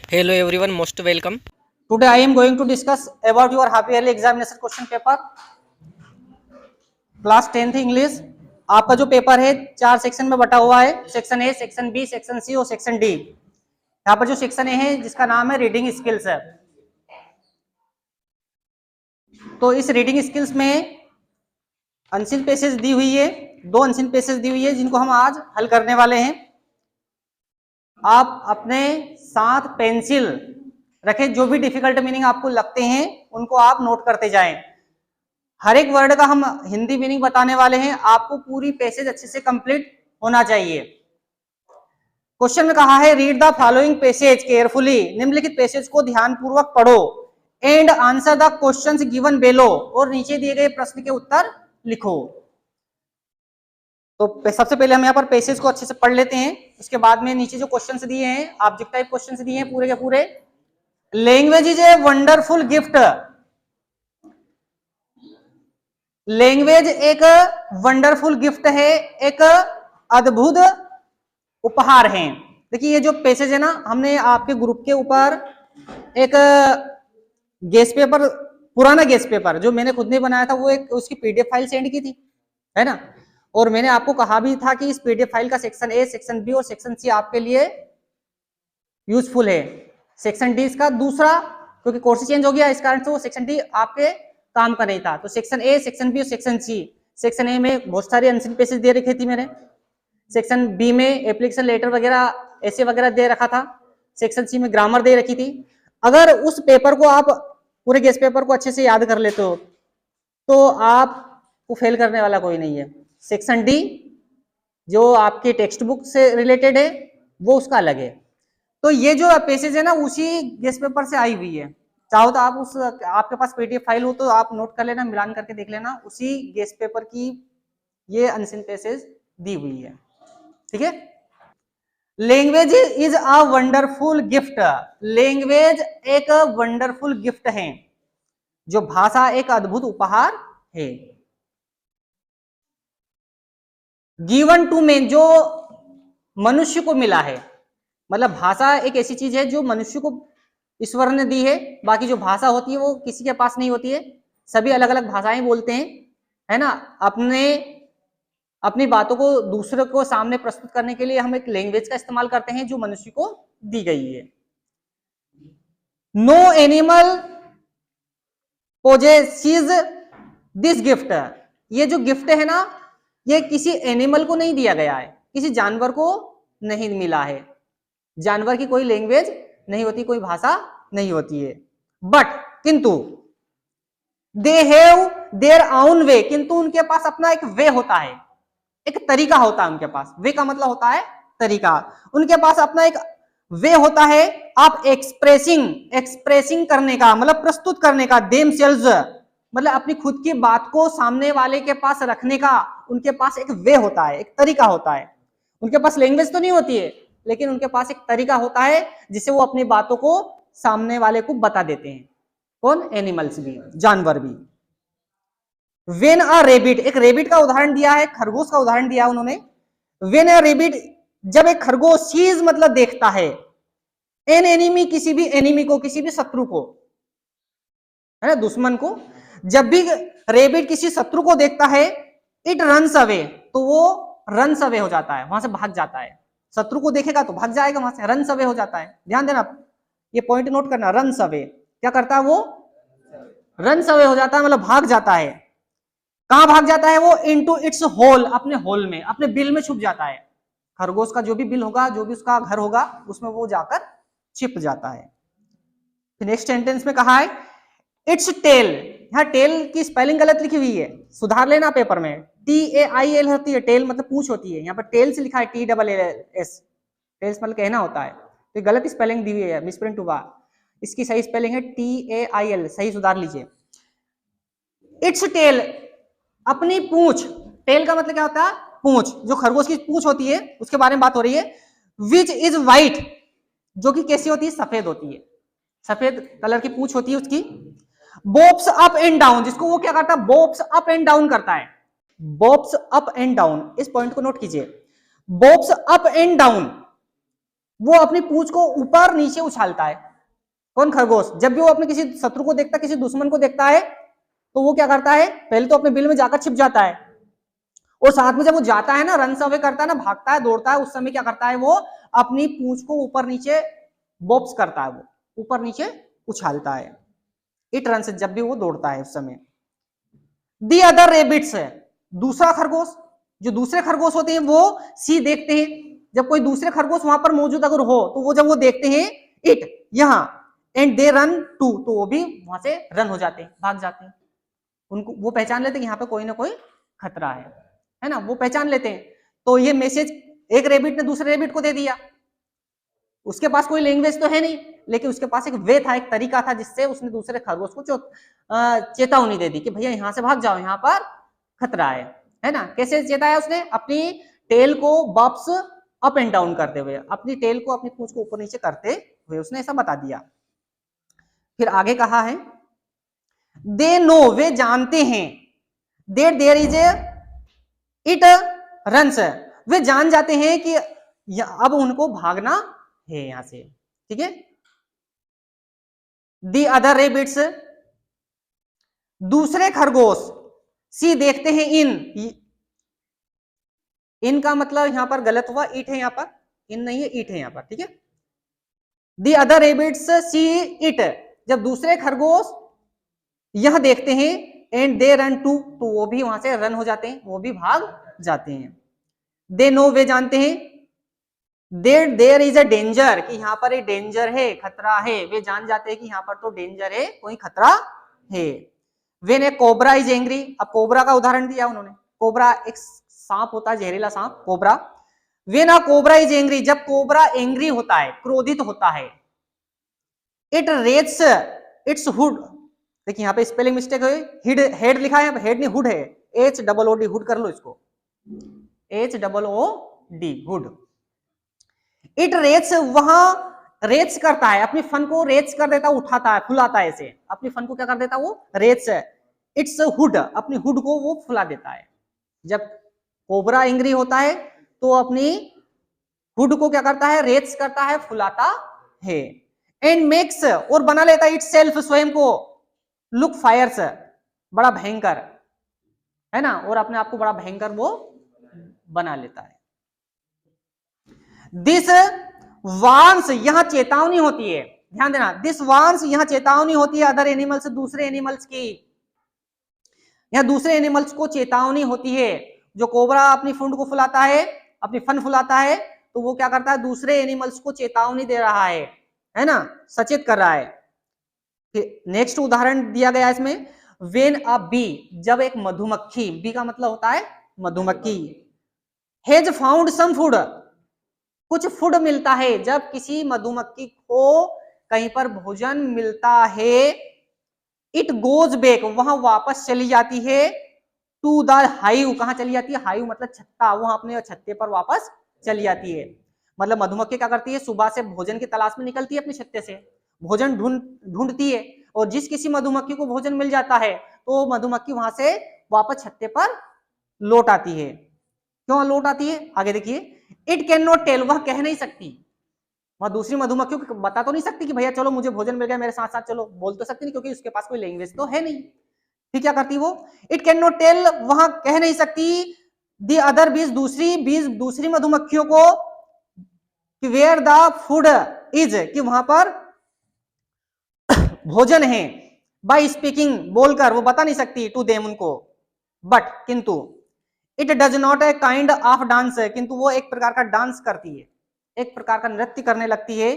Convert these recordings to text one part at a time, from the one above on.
Hello everyone, most welcome. Today I am going to discuss about your half yearly examination question paper class 10th English. आपका जो paper है 4 section में बटा हुआ है, section A, section B, section C और section D. यहाँ पर जो सेक्शन ए है जिसका नाम है रीडिंग स्किल्स है। तो इस रीडिंग स्किल्स में अनसीन पेसेज दी हुई है, 2 अनसीन पेसेज दी हुई है जिनको हम आज हल करने वाले हैं। आप अपने साथ पेंसिल रखें, जो भी डिफिकल्ट मीनिंग आपको लगते हैं उनको आप नोट करते जाएं। हर एक वर्ड का हम हिंदी मीनिंग बताने वाले हैं, आपको पूरी पैसेज अच्छे से कंप्लीट होना चाहिए। क्वेश्चन में कहा है read the following passage carefully, निम्नलिखित पैसेज को ध्यानपूर्वक पढ़ो and answer the questions given below, और नीचे दिए गए प्रश्न के उत्तर लिखो। तो सबसे पहले हम यहाँ पर पैसेज को अच्छे से पढ़ लेते हैं, उसके बाद में नीचे जो क्वेश्चंस दिए हैं, ऑब्जेक्ट टाइप क्वेश्चंस दिए हैं पूरे के पूरे। Language is a wonderful gift, language एक वंडरफुल गिफ्ट है, एक अद्भुत उपहार है। देखिए ये जो पैसेज है ना, हमने आपके ग्रुप के ऊपर एक गेस्ट पेपर, पुराना गेस्ट पेपर जो मैंने खुद ने बनाया था, वो एक उसकी पीडीएफ फाइल सेंड की थी, है ना। और मैंने आपको कहा भी था कि इस पीडीएफ फाइल का सेक्शन ए, सेक्शन बी और सेक्शन सी आपके लिए यूजफुल है। सेक्शन डी इसका दूसरा, क्योंकि कोर्स चेंज हो गया इस कारण से वो सेक्शन डी आपके काम का नहीं था। तो सेक्शन ए, सेक्शन बी और सेक्शन सी। सेक्शन ए में बहुत सारी अनसीन पेसेज दे रखी थी मैंने, सेक्शन बी में एप्लीकेशन लेटर वगैरह ऐसे वगैरह दे रखा था, सेक्शन सी में ग्रामर दे रखी थी। अगर उस पेपर को आप पूरे गेस्ट पेपर को अच्छे से याद कर लेते हो तो आपको फेल करने वाला कोई नहीं है। सेक्शन डी जो आपके टेक्स्ट बुक से रिलेटेड है वो उसका अलग है। तो ये जो पैसेज है ना उसी गेस्ट पेपर से आई हुई है। चाहो तो आप उस आपके पास पीडीएफ फाइल हो तो आप नोट कर लेना, मिलान करके देख लेना, उसी गेस्ट पेपर की ये अनसीन पैसेज दी हुई है, ठीक है। Language is a wonderful gift, language एक वंडरफुल गिफ्ट है, जो भाषा एक अद्भुत उपहार है। गिवन टू मैन, जो मनुष्य को मिला है, मतलब भाषा एक ऐसी चीज है जो मनुष्य को ईश्वर ने दी है। बाकी जो भाषा होती है वो किसी के पास नहीं होती है, सभी अलग अलग भाषाएं बोलते हैं, है ना। अपनी बातों को दूसरे को सामने प्रस्तुत करने के लिए हम एक लैंग्वेज का इस्तेमाल करते हैं जो मनुष्य को दी गई है। No animal possesses this gift, ये जो गिफ्ट है ना ये किसी एनिमल को नहीं दिया गया है, किसी जानवर को नहीं मिला है। जानवर की कोई लैंग्वेज नहीं होती, कोई भाषा नहीं होती है। बट किंतु they have their own way, किंतु उनके पास अपना एक वे होता है, एक तरीका होता है उनके पास। वे का मतलब होता है तरीका, उनके पास अपना एक वे होता है। आप एक्सप्रेसिंग करने का मतलब प्रस्तुत करने का, देम सेल्स मतलब अपनी खुद की बात को सामने वाले के पास रखने का उनके पास एक वे होता है, एक तरीका होता है। उनके पास लैंग्वेज तो नहीं होती है लेकिन उनके पास एक तरीका होता है जिससे वो अपनी बातों को सामने वाले को बता देते हैं। कौन? एनिमल्स भी, जानवर भी। वेन अ रेबिट, एक रेबिट का उदाहरण दिया है, खरगोश का उदाहरण दिया उन्होंने। वेन अ रेबिट, जब एक खरगोश सीज मतलब देखता है, एन एनिमी, किसी भी एनिमी को, किसी भी शत्रु को, है ना, दुश्मन को, जब भी रेबिट किसी शत्रु को देखता है, इट रन्स अवे, तो वो रन्स अवे हो जाता है, वहां से भाग जाता है। शत्रु को देखेगा तो भाग जाएगा वहां से, रन्स अवे हो जाता है। ध्यान देना, ये पॉइंट नोट करना, रन्स अवे क्या करता है, वो रन्स अवे हो जाता है, मतलब भाग जाता है। कहां भाग जाता है वो? इनटू इट्स होल, अपने होल में, अपने बिल में छुप जाता है। खरगोश का जो भी बिल होगा, जो भी उसका घर होगा, उसमें वो जाकर छिप जाता है। नेक्स्ट सेंटेंस में कहा है इट्स टेल, यहाँ टेल की स्पेलिंग गलत लिखी हुई है, सुधार लेना पेपर में। TAIL होती है, टेल मतलब पूंछ होती है, यहाँ पर टेल से लिखा है TLLS, टेल्स मतलब कहना होता है, तो गलत स्पेलिंग दी हुई है, मिसप्रिंट हुआ। इसकी सही स्पेलिंग है TAIL, सही सुधार लीजिए। इट्स टेल, अपनी पूंछ, टेल का मतलब क्या होता है? पूंछ, जो खरगोश की पूंछ होती है उसके बारे में बात हो रही है। विच इज व्हाइट, जो कि कैसी होती है? सफेद होती है, सफेद कलर की पूंछ होती है उसकी। बोप्स अप एंड डाउन, जिसको वो क्या करता है? बोप्स अप एंड डाउन करता है, बोप्स अप एंड डाउन, इस पॉइंट को नोट कीजिए। बोप्स अप एंड डाउन, वो अपनी पूंछ को ऊपर नीचे उछालता है। कौन? खरगोश। जब भी वो अपने किसी शत्रु को देखता है, किसी दुश्मन को देखता है, तो वो क्या करता है, पहले तो अपने बिल में जाकर छिप जाता है, और साथ में जब वो जाता है ना, रन अवे करता है ना, भागता है, दौड़ता है, उस समय क्या करता है, वो अपनी पूंछ को ऊपर नीचे बॉब्स करता है, वो ऊपर नीचे उछालता है। इट रन, जब भी वो दौड़ता है उस समय। दी अदर रेबिट्स, दूसरा खरगोश, जो दूसरे खरगोश होते हैं वो सी देखते हैं, जब कोई दूसरे खरगोश वहां पर मौजूद अगर हो तो वो जब वो देखते हैं इट यहां, एंड दे रन टू, तो वो भी वहां से रन हो जाते हैं, भाग जाते हैं। उनको वो पहचान लेते हैं कि यहाँ पे कोई ना कोई खतरा है ना, वो पहचान लेते हैं। तो ये मैसेज एक रेबिट ने दूसरे रेबिट को दे दिया, उसके पास कोई लैंग्वेज तो है नहीं, लेकिन उसके पास एक वे था, एक तरीका था, जिससे उसने दूसरे खरगोश को चेतावनी दे दी कि भैया यहां से भाग जाओ, यहाँ पर खतरा है ना। कैसे चेताया उसने? अपनी टेल को बॉब्स अप एंड डाउन करते हुए, अपनी टेल को, अपनी पूंछ को ऊपर नीचे करते हुए उसने ऐसा बता दिया। फिर आगे कहा है, दे नो, वे जानते हैं, there there is a it runs, वे जान जाते हैं कि अब उनको भागना है यहां से, ठीक है। दी अदर रेबिट्स, दूसरे खरगोश, सी देखते हैं इन का मतलब यहां पर गलत हुआ, ईट है यहां पर, इन नहीं है, ईट है यहां पर, ठीक है। The other rabbits see it, जब दूसरे खरगोश यह देखते हैं, एंड दे रन टू, तो वो भी वहां से रन हो जाते हैं, वो भी भाग जाते हैं। दे नो, वे जानते हैं, देयर इज अ डेंजर, कि यहाँ पर एक डेंजर है, खतरा है, वे जान जाते हैं कि यहाँ पर तो डेंजर है, कोई खतरा है। When A cobra is angry, अब कोबरा का उदाहरण दिया उन्होंने, कोबरा एक सांप होता है, जहरीला सांप, cobra. When a cobra is angry, जब कोबरा एंग्री होता है, क्रोधित होता है, इट रेट्स इट्स हुड, देखिए यहाँ पे स्पेलिंग मिस्टेक है, हिड हेड लिखा है, हेड नहीं हुड है, HOOD, हुड कर लो इसको, HOOD, हुड। इट रेट्स, वहां रेट्स करता है, अपनी फन को रेट्स कर देता है, उठाता है, फुलाता है, ऐसे अपनी फन को क्या कर देता है, वो रेट्स, इट्स हुड, अपनी हुड को वो फुला देता है। जब कोबरा एंग्री होता है तो अपनी हुड को क्या करता है, रेट्स करता है, फुलाता है। एंड मेक्स, और बना लेता है, इट्स सेल्फ, स्वयं को, लुक फायर्स, बड़ा भयंकर, है ना, और अपने आप को बड़ा भयंकर वो बना लेता है। दिस वार्न्स, यहां चेतावनी होती है, ध्यान देना, दिस वार्न्स, यहां चेतावनी होती है, अदर एनिमल्स, दूसरे एनिमल्स की, यहां दूसरे एनिमल्स को चेतावनी होती है। जो कोबरा अपनी फुंड को फुलाता है, अपनी फन फुलाता है, तो वो क्या करता है, दूसरे एनिमल्स को चेतावनी दे रहा है ना, सचेत कर रहा है। नेक्स्ट उदाहरण दिया गया इसमें, वेन अ बी, जब एक मधुमक्खी, बी का मतलब होता है मधुमक्खी, हैज फाउंड सम फूड, कुछ फूड मिलता है, जब किसी मधुमक्खी को कहीं पर भोजन मिलता है, इट गोज बैक, वहां वापस चली जाती है, टू द हाइव, कहां चली जाती है, हाइव मतलब छत्ता, वहां अपने छत्ते पर वापस चली जाती है। मतलब मधुमक्खी क्या करती है, सुबह से भोजन की तलाश में निकलती है अपने छत्ते से, भोजन ढूंढती है, और जिस किसी मधुमक्खी को भोजन मिल जाता है तो मधुमक्खी वहां से वापस छत्ते पर लौट आती है। क्यों लौट आती है, आगे देखिए, इट कैन नॉट टेल, वह कह नहीं सकती, वह दूसरी मधुमक्खियों को बता तो नहीं सकती कि भैया चलो मुझे भोजन मिल गया, मेरे साथ साथ चलो, बोल तो सकती नहीं, क्योंकि उसके पास कोई लैंग्वेज तो है नहीं। फिर क्या करती वो, इट कैन नॉट टेल, वहां कह नहीं सकती, दी अदर बीज, दूसरी मधुमक्खियों को, कि वेयर द फूड इज, कि वहां पर भोजन है, बाय स्पीकिंग, बोलकर वो बता नहीं सकती, टू देम, उनको, बट किंतु, it does not a kind of dance, किंतु वो एक प्रकार का डांस करती है, एक प्रकार का नृत्य करने लगती है,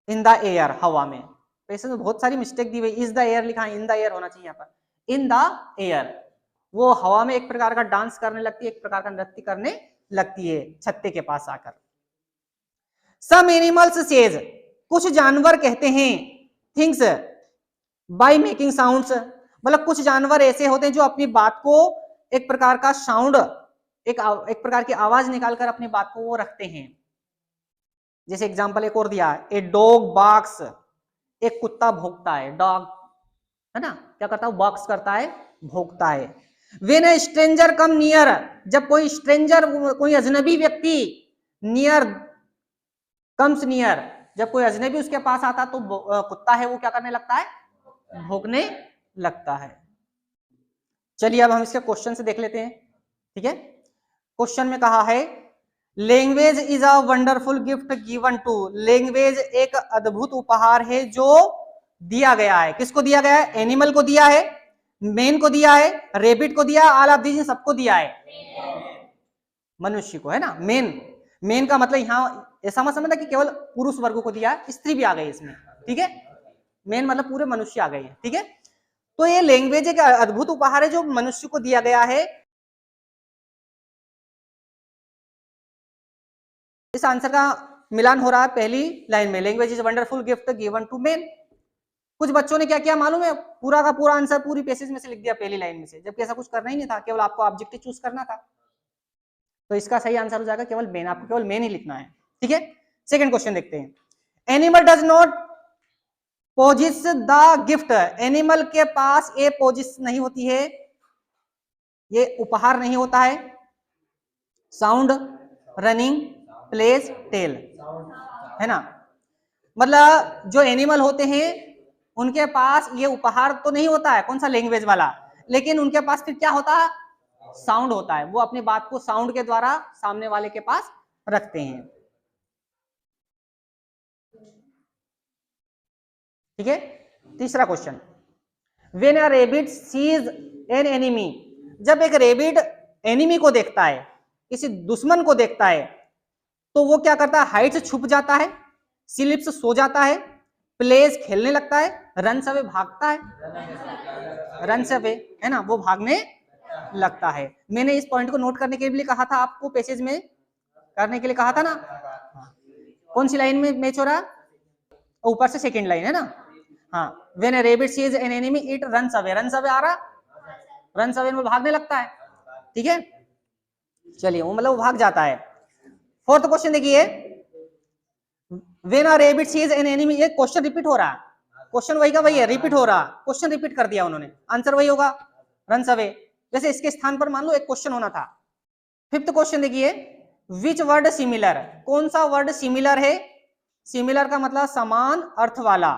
इन द एयर, हवा में। पैसे में बहुत सारी मिस्टेक दी हुई, इज द एयर लिखा है, इन द एयर होना चाहिए यहाँ पर, इन द एयर, वो हवा में एक प्रकार का डांस करने लगती है, एक प्रकार का नृत्य करने लगती है छत्ते के पास आकर। सम एनिमल्स सेज, कुछ जानवर कहते हैं, थिंग्स बाय मेकिंग साउंड्स, मतलब कुछ जानवर ऐसे होते हैं जो अपनी बात को एक प्रकार का साउंड, एक प्रकार की आवाज निकालकर अपनी बात को वो रखते हैं। जैसे एग्जांपल एक और दिया, ए डॉग बार्क्स, एक कुत्ता भौंकता है, डॉग, है ना, क्या करता है, बॉक्स करता है, भौंकता है। When A stranger come near, जब कोई स्ट्रेंजर, कोई अजनबी व्यक्ति नियर कम्स नियर, जब कोई अजनबी उसके पास आता तो कुत्ता है वो क्या करने लगता है, भौंकने लगता है। चलिए अब हम इसके क्वेश्चन से देख लेते हैं, ठीक है। क्वेश्चन में कहा है language is a wonderful gift given to, language एक अद्भुत उपहार है जो दिया गया है। किसको दिया गया है, एनिमल को दिया है, मैन को दिया है, रेबिट को दिया, ऑल ऑफ दीज सबको दिया है, मनुष्य को, है ना। मेन, मेन का मतलब यहाँ ऐसा मत समझना कि केवल पुरुष वर्ग को दिया, स्त्री भी आ गई इसमें, ठीक है। मेन मतलब पूरे मनुष्य आ गए हैं, ठीक है। तो ये लैंग्वेज एक अद्भुत उपहार है जो मनुष्य को दिया गया है। इस आंसर का मिलान हो रहा है पहली लाइन में, language is wonderful gift given to men. कुछ बच्चों ने क्या किया मालूम है, पूरा का पूरा आंसर पूरी पेसेज में से लिख दिया पहली लाइन में से, जबकि ऐसा कुछ करना ही नहीं था, केवल आपको ऑब्जेक्टिव चूज करना था। तो इसका सही आंसर हो जाएगा केवल मेन, आपको केवल मेन ही लिखना है, ठीक है। सेकंड क्वेश्चन देखते हैं, animal does not possess the gift, animal के पास ये पोजिस नहीं होती है, ये उपहार नहीं होता है। साउंड, रनिंग, प्लेस, टेल, है ना। मतलब जो एनिमल होते हैं उनके पास ये उपहार तो नहीं होता है, कौन सा, लैंग्वेज वाला, लेकिन उनके पास फिर क्या होता है, साउंड होता है। वो अपनी बात को साउंड के द्वारा सामने वाले के पास रखते हैं, ठीक है। तीसरा question, when a rabbit sees an enemy, जब एक रैबिट एनिमी को देखता है, किसी दुश्मन को देखता है, तो वो क्या करता है, हाइट से छुप जाता है, स्लिप्स सो जाता है, प्लेस खेलने लगता है, रन अवे भागता है, रन अवे, है ना, वो भागने लगता है। मैंने इस पॉइंट को नोट करने के लिए कहा था आपको, पैसेज में करने के लिए कहा था ना। कौन सी लाइन में मैच हो रहा है, ऊपर से सेकंड लाइन, है ना। हाँ, when a rabbit sees an enemy it runs away, runs away आ रहा, रन्स अवे में भागने लगता है, ठीक है। चलिए वो मतलब वो भाग जाता है। फोर्थ क्वेश्चन देखिए, when a rabbit sees an enemy, ये क्वेश्चन रिपीट हो रहा, क्वेश्चन वही का वही है, रिपीट हो रहा, क्वेश्चन रिपीट कर दिया उन्होंने, आंसर वही होगा, रन्स अवे। जैसे इसके स्थान पर मान लो एक क्वेश्चन होना था। फिफ्थ क्वेश्चन देखिए, विच वर्ड सिमिलर, कौन सा वर्ड सिमिलर है, सिमिलर का मतलब समान अर्थ वाला,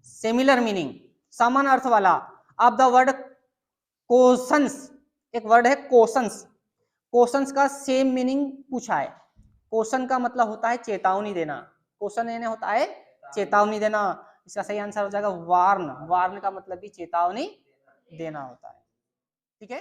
सिमिलर मीनिंग समान अर्थ वाला, अब द वर्ड क्वेश्चंस, एक वर्ड है क्वेश्चंस, क्वेश्चंस का सेम मीनिंग पूछा है। क्वेश्चन का मतलब होता है चेतावनी देना, क्वेश्चन देना होता है चेतावनी देना, इसका सही आंसर हो जाएगा वार्न, वार्न का मतलब भी चेतावनी देना होता है, ठीक है।